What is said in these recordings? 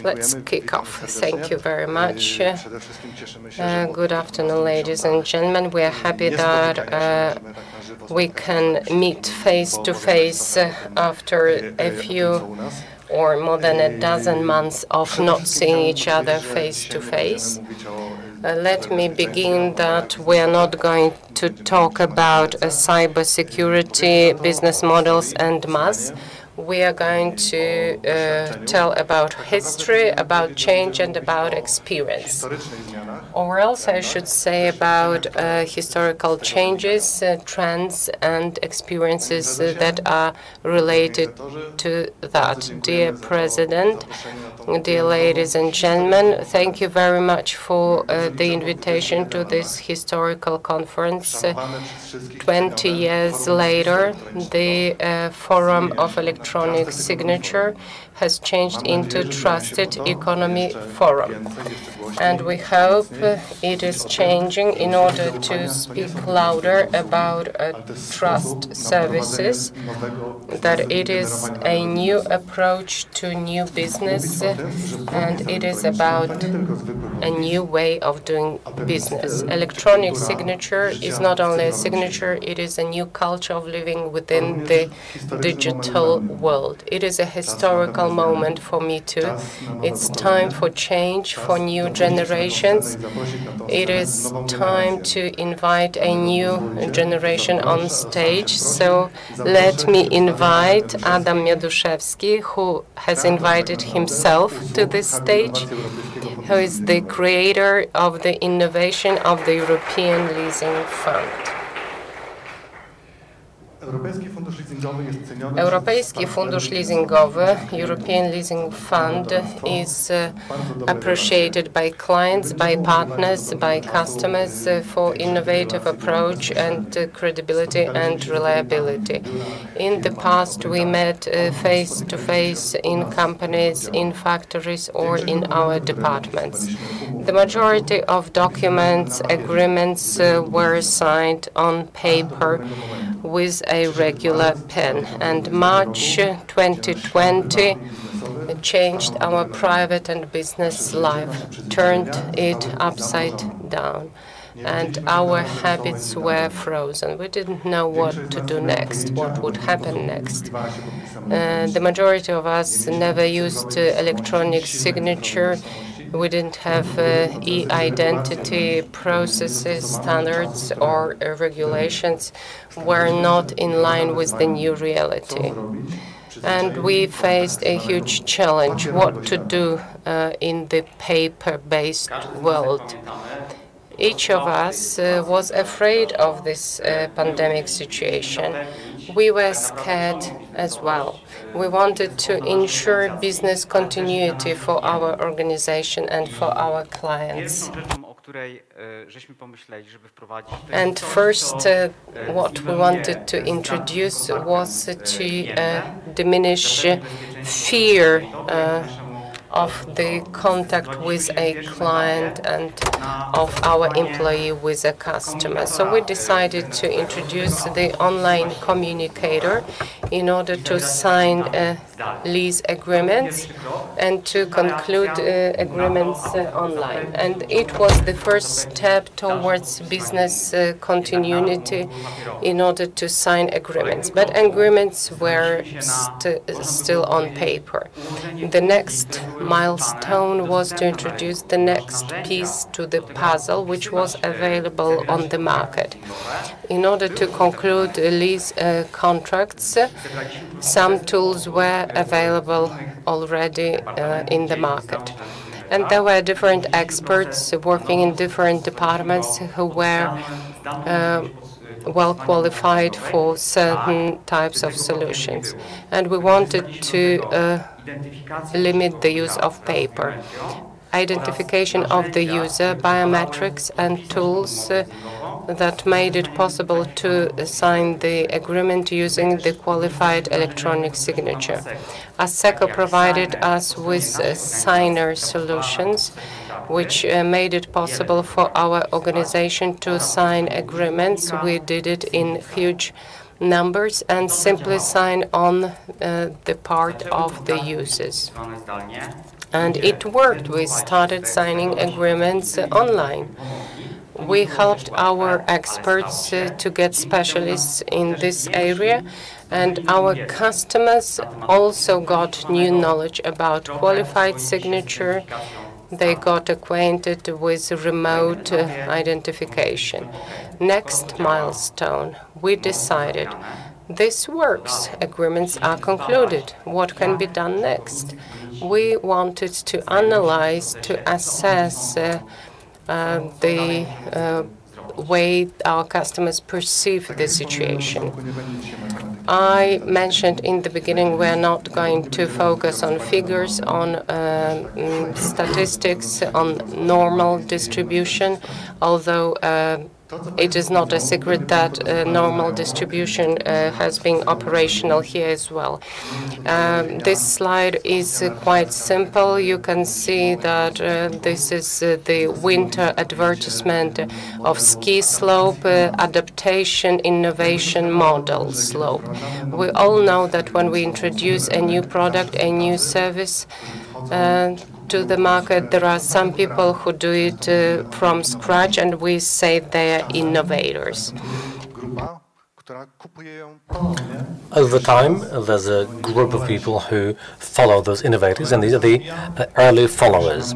Let's kick off. Thank you very much. Good afternoon, ladies and gentlemen. We are happy that we can meet face-to-face after a few or more than a dozen months of not seeing each other face-to-face. Let me begin that we are not going to talk about cybersecurity, business models, and mass. We are going to tell about history, about change, and about experience. Or else I should say about historical changes, trends, and experiences that are related to that. Dear President, dear ladies and gentlemen, thank you very much for the invitation to this historical conference. 20 years later, the Forum of Electronic Signature has changed into Trusted Economy Forum. And we hope it is changing in order to speak louder about trust services, that it is a new approach to new business, and it is about a new way of doing business. Electronic signature is not only a signature, it is a new culture of living within the digital world. It is a historical moment for me too. It's time for change, for new generations. It is time to invite a new generation on stage. So let me invite Adam Mioduszewski, who has invited himself to this stage, who is the creator of the innovation of the European Leasing Fund. Europejski Fundusz Leasingowy, European Leasing Fund, is appreciated by clients, by partners, by customers for innovative approach and credibility and reliability. In the past, we met face-to-face in companies, in factories, or in our departments. The majority of documents, agreements were signed on paper with a regular pen. And March 2020 changed our private and business life, turned it upside down, and our habits were frozen. We didn't know what to do next, what would happen next. The majority of us never used electronic signature. We didn't have e-identity processes, standards, or regulations were not in line with the new reality. And we faced a huge challenge, what to do in the paper-based world. Each of us was afraid of this pandemic situation. We were scared as well. We wanted to ensure business continuity for our organization and for our clients. And first, what we wanted to introduce was to diminish fear of the contact with a client and of our employee with a customer. So we decided to introduce the online communicator in order to sign lease agreements and to conclude agreements online. And it was the first step towards business continuity in order to sign agreements. But agreements were still on paper. The next milestone was to introduce the next piece to the puzzle, which was available on the market. In order to conclude lease contracts, some tools were available already in the market. And there were different experts working in different departments who were well qualified for certain types of solutions. And we wanted to limit the use of paper. Identification of the user, biometrics, and tools that made it possible to sign the agreement using the qualified electronic signature. Asseco provided us with signer solutions, which made it possible for our organization to sign agreements. We did it in huge numbers and simply sign on the part of the users. And it worked. We started signing agreements online. We helped our experts to get specialists in this area, and our customers also got new knowledge about qualified signature. They got acquainted with remote identification. Next milestone, we decided this works. Agreements are concluded. What can be done next? We wanted to analyze, to assess the way our customers perceive the situation. I mentioned in the beginning we're not going to focus on figures, on statistics, on normal distribution, although it is not a secret that normal distribution has been operational here as well. This slide is quite simple. You can see that this is the winter advertisement of ski slope, adaptation, innovation model slope. We all know that when we introduce a new product, a new service, to the market, there are some people who do it from scratch, and we say they are innovators. Over time, there's a group of people who follow those innovators, and these are the early followers.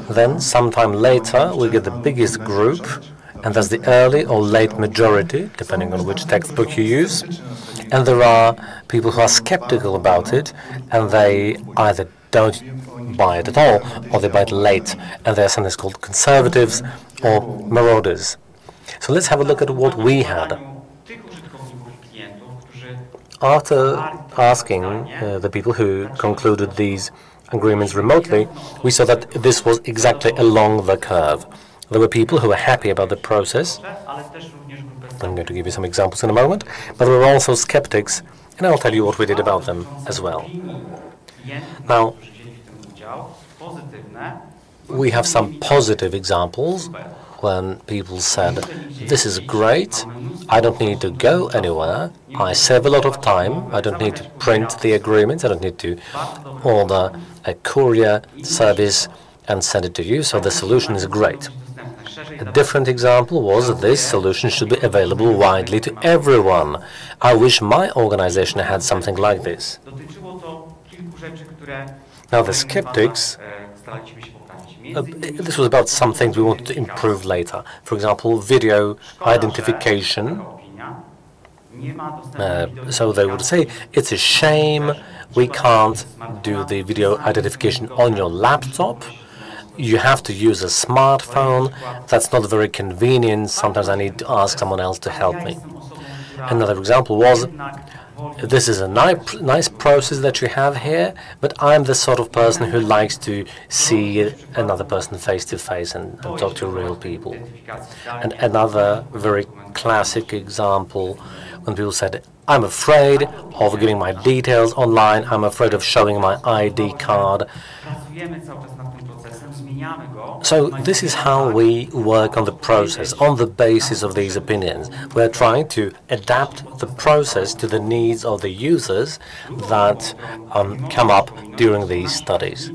Then, sometime later, we get the biggest group, and that's the early or late majority, depending on which textbook you use. And there are people who are skeptical about it, and they either don't buy it at all, or they buy it late, and they're sometimes called conservatives or marauders. So let's have a look at what we had. After asking the people who concluded these agreements remotely, we saw that this was exactly along the curve. There were people who were happy about the process. I'm going to give you some examples in a moment, but there were also skeptics, and I'll tell you what we did about them as well. Now, we have some positive examples when people said, this is great, I don't need to go anywhere, I save a lot of time, I don't need to print the agreements, I don't need to order a courier service and send it to you, so the solution is great. A different example was that this solution should be available widely to everyone. I wish my organization had something like this. Now, the skeptics, this was about some things we wanted to improve later. For example, video identification. So they would say, it's a shame we can't do the video identification on your laptop. You have to use a smartphone. That's not very convenient. Sometimes I need to ask someone else to help me. Another example was, this is a nice process that you have here, but I'm the sort of person who likes to see another person face to face and talk to real people. And another very classic example, when people said, I'm afraid of giving my details online, I'm afraid of showing my ID card. So this is how we work on the process, on the basis of these opinions. We're trying to adapt the process to the needs of the users that come up during these studies.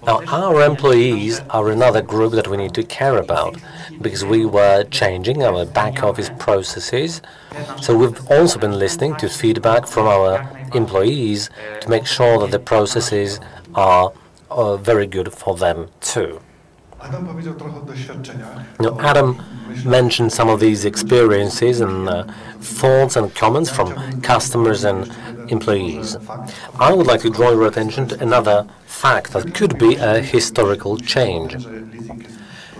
Now, our employees are another group that we need to care about, because we were changing our back-office processes. So we've also been listening to feedback from our employees to make sure that the processes are very good for them too. Now, Adam mentioned some of these experiences and thoughts and comments from customers and employees. I would like to draw your attention to another fact that could be a historical change.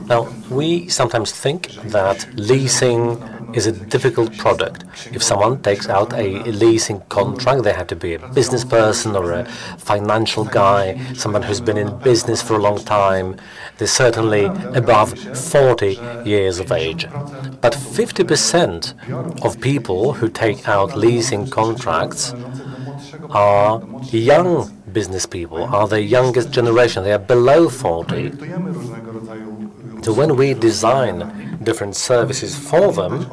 Now, we sometimes think that leasing is a difficult product. If someone takes out a leasing contract, they have to be a business person or a financial guy, someone who's been in business for a long time. They're certainly above 40 years of age. But 50% of people who take out leasing contracts are young business people, are the youngest generation. They are below 40. So when we design different services for them,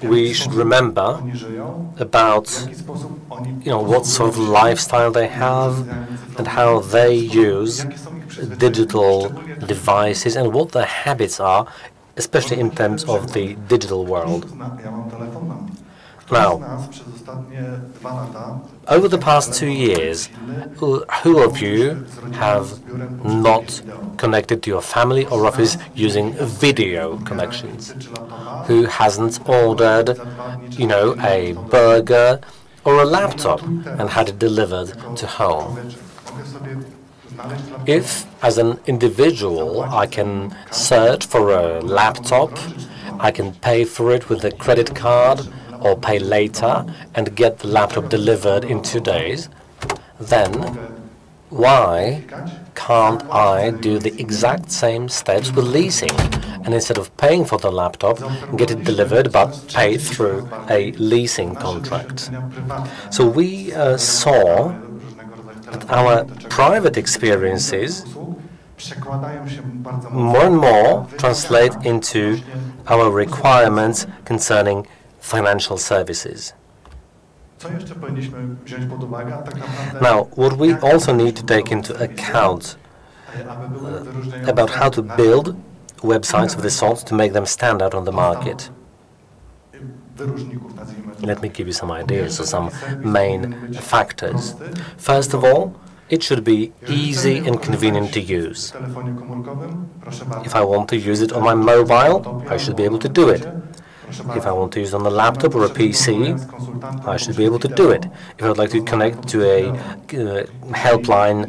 we should remember about what sort of lifestyle they have and how they use digital devices and what their habits are, especially in terms of the digital world. Now, over the past 2 years, who of you have not connected to your family or office using video connections? Who hasn't ordered, a burger or a laptop and had it delivered to home? If, as an individual, I can search for a laptop, I can pay for it with a credit card or pay later and get the laptop delivered in 2 days, then why can't I do the exact same steps with leasing? And instead of paying for the laptop, get it delivered, but pay through a leasing contract. So we saw that our private experiences more and more translate into our requirements concerning financial services. Now, what we also need to take into account about how to build websites of this sort to make them stand out on the market. Let me give you some ideas or some main factors. First of all, it should be easy and convenient to use. If I want to use it on my mobile, I should be able to do it. If I want to use it on a laptop or a PC, I should be able to do it. If I would like to connect to a helpline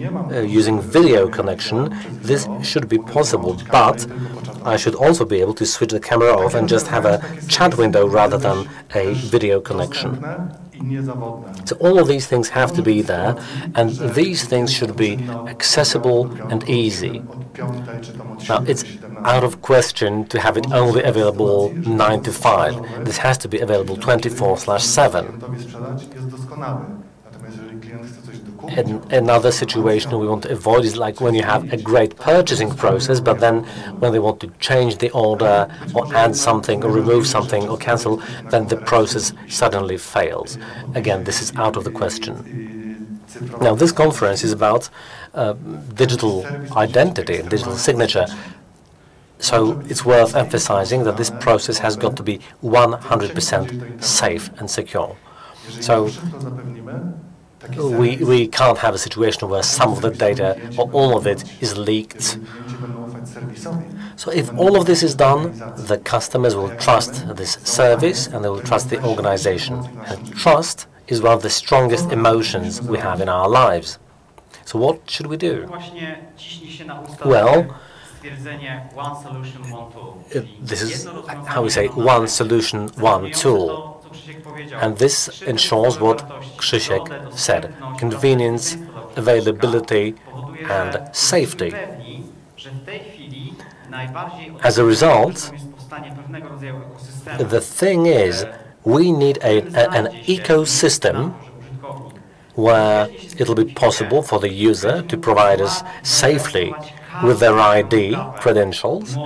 using video connection, this should be possible, but I should also be able to switch the camera off and just have a chat window rather than a video connection. So all of these things have to be there, and these things should be accessible and easy. Now, it's out of question to have it only available 9 to 5. This has to be available 24/7. And another situation we want to avoid is like when you have a great purchasing process, but then when they want to change the order or add something or remove something or cancel, then the process suddenly fails. Again, this is out of the question. Now, this conference is about digital identity and digital signature. So it's worth emphasizing that this process has got to be 100% safe and secure. So we can't have a situation where some of the data or all of it is leaked. So if all of this is done, the customers will trust this service and they will trust the organization. And trust is one of the strongest emotions we have in our lives. So what should we do? Well, this is how we say one solution, one tool. And this ensures what Krzysiek said: convenience, availability, and safety. As a result, the thing is, we need an ecosystem where it will be possible for the user to provide us safely with their ID credentials.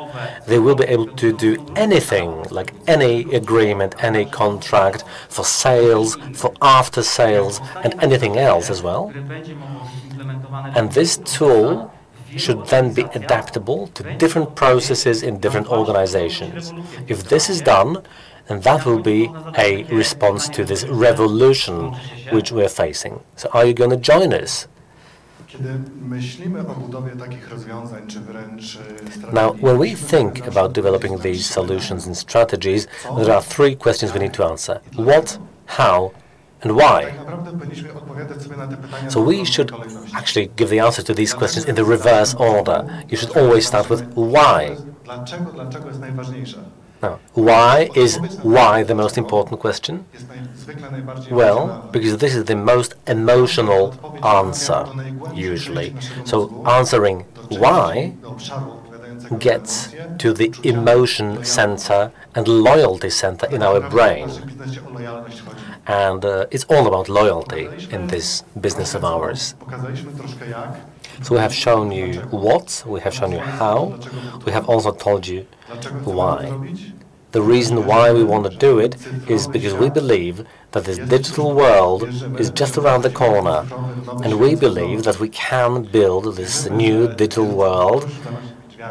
They will be able to do anything, like any agreement, any contract, for sales, for after sales, and anything else as well. And this tool should then be adaptable to different processes in different organizations. If this is done, then that will be a response to this revolution which we're facing. So are you going to join us? Now, when we think about developing these solutions and strategies, there are 3 questions we need to answer: what, how, and why. So we should actually give the answer to these questions in the reverse order. You should always start with why. Now, why is the most important question? Well, because this is the most emotional answer, usually. So answering why gets to the emotion center and loyalty center in our brain. And it's all about loyalty in this business of ours. So we have shown you what, we have shown you how, we have also told you why. The reason why we want to do it is because we believe that this digital world is just around the corner, and we believe that we can build this new digital world.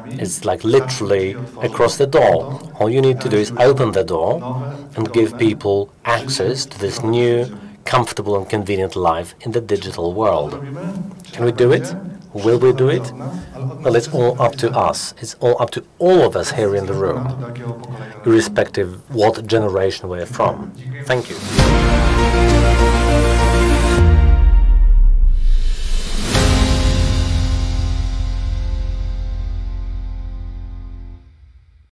It's like literally across the door. All you need to do is open the door and give people access to this new, comfortable and convenient life in the digital world. Can we do it? Will we do it? Well, it's all up to us. It's all up to all of us here in the room, irrespective what generation we're from. Thank you.